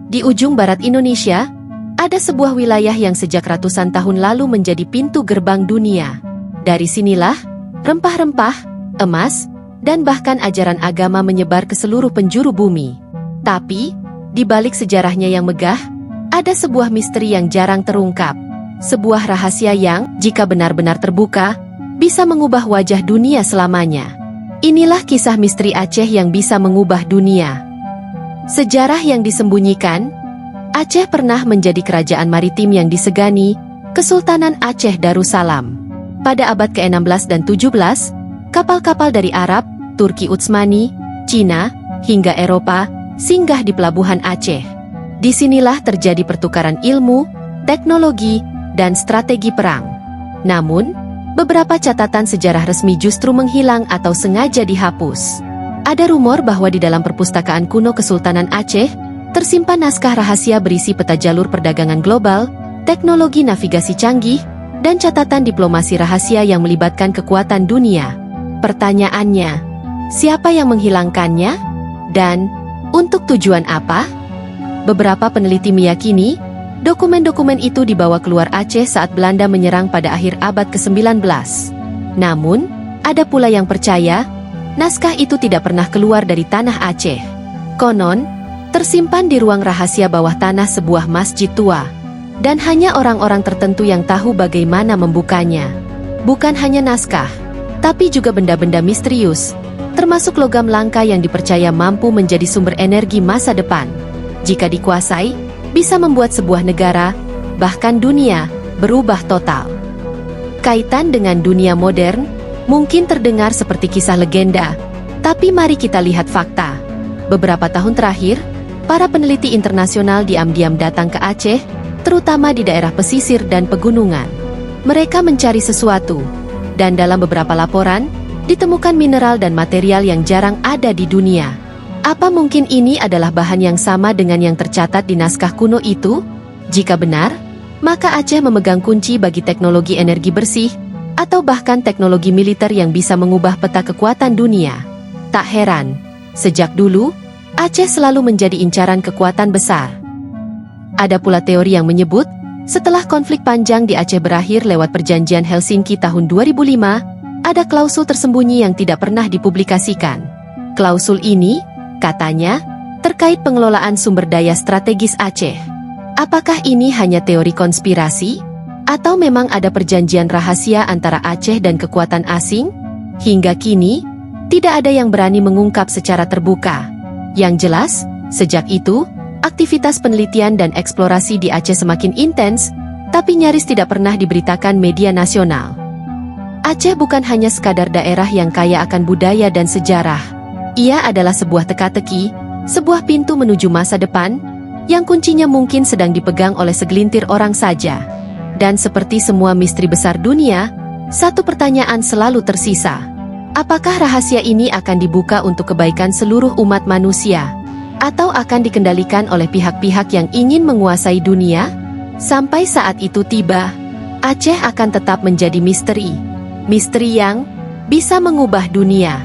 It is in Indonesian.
Di ujung barat Indonesia, ada sebuah wilayah yang sejak ratusan tahun lalu menjadi pintu gerbang dunia. Dari sinilah, rempah-rempah, emas, dan bahkan ajaran agama menyebar ke seluruh penjuru bumi. Tapi, di balik sejarahnya yang megah, ada sebuah misteri yang jarang terungkap. Sebuah rahasia yang, jika benar-benar terbuka, bisa mengubah wajah dunia selamanya. Inilah kisah misteri Aceh yang bisa mengubah dunia. Sejarah yang disembunyikan. Aceh pernah menjadi kerajaan maritim yang disegani, Kesultanan Aceh Darussalam. Pada abad ke-16 dan 17, kapal-kapal dari Arab, Turki Utsmani, Cina, hingga Eropa, singgah di pelabuhan Aceh. Disinilah terjadi pertukaran ilmu, teknologi, dan strategi perang. Namun, beberapa catatan sejarah resmi justru menghilang atau sengaja dihapus. Ada rumor bahwa di dalam perpustakaan kuno Kesultanan Aceh, tersimpan naskah rahasia berisi peta jalur perdagangan global, teknologi navigasi canggih, dan catatan diplomasi rahasia yang melibatkan kekuatan dunia. Pertanyaannya, siapa yang menghilangkannya? Dan, untuk tujuan apa? Beberapa peneliti meyakini, dokumen-dokumen itu dibawa keluar Aceh saat Belanda menyerang pada akhir abad ke-19. Namun, ada pula yang percaya, naskah itu tidak pernah keluar dari tanah Aceh. Konon, tersimpan di ruang rahasia bawah tanah sebuah masjid tua. Dan hanya orang-orang tertentu yang tahu bagaimana membukanya. Bukan hanya naskah, tapi juga benda-benda misterius, termasuk logam langka yang dipercaya mampu menjadi sumber energi masa depan. Jika dikuasai, bisa membuat sebuah negara, bahkan dunia, berubah total. Kaitan dengan dunia modern, mungkin terdengar seperti kisah legenda, tapi mari kita lihat fakta. Beberapa tahun terakhir, para peneliti internasional diam-diam datang ke Aceh, terutama di daerah pesisir dan pegunungan. Mereka mencari sesuatu, dan dalam beberapa laporan, ditemukan mineral dan material yang jarang ada di dunia. Apa mungkin ini adalah bahan yang sama dengan yang tercatat di naskah kuno itu? Jika benar, maka Aceh memegang kunci bagi teknologi energi bersih, atau bahkan teknologi militer yang bisa mengubah peta kekuatan dunia. Tak heran, sejak dulu, Aceh selalu menjadi incaran kekuatan besar. Ada pula teori yang menyebut, setelah konflik panjang di Aceh berakhir lewat perjanjian Helsinki tahun 2005, ada klausul tersembunyi yang tidak pernah dipublikasikan. Klausul ini, katanya, terkait pengelolaan sumber daya strategis Aceh. Apakah ini hanya teori konspirasi? Atau memang ada perjanjian rahasia antara Aceh dan kekuatan asing? Hingga kini, tidak ada yang berani mengungkap secara terbuka. Yang jelas, sejak itu, aktivitas penelitian dan eksplorasi di Aceh semakin intens, tapi nyaris tidak pernah diberitakan media nasional. Aceh bukan hanya sekadar daerah yang kaya akan budaya dan sejarah. Ia adalah sebuah teka-teki, sebuah pintu menuju masa depan, yang kuncinya mungkin sedang dipegang oleh segelintir orang saja. Dan seperti semua misteri besar dunia, satu pertanyaan selalu tersisa. Apakah rahasia ini akan dibuka untuk kebaikan seluruh umat manusia? Atau akan dikendalikan oleh pihak-pihak yang ingin menguasai dunia? Sampai saat itu tiba, Aceh akan tetap menjadi misteri. Misteri yang bisa mengubah dunia.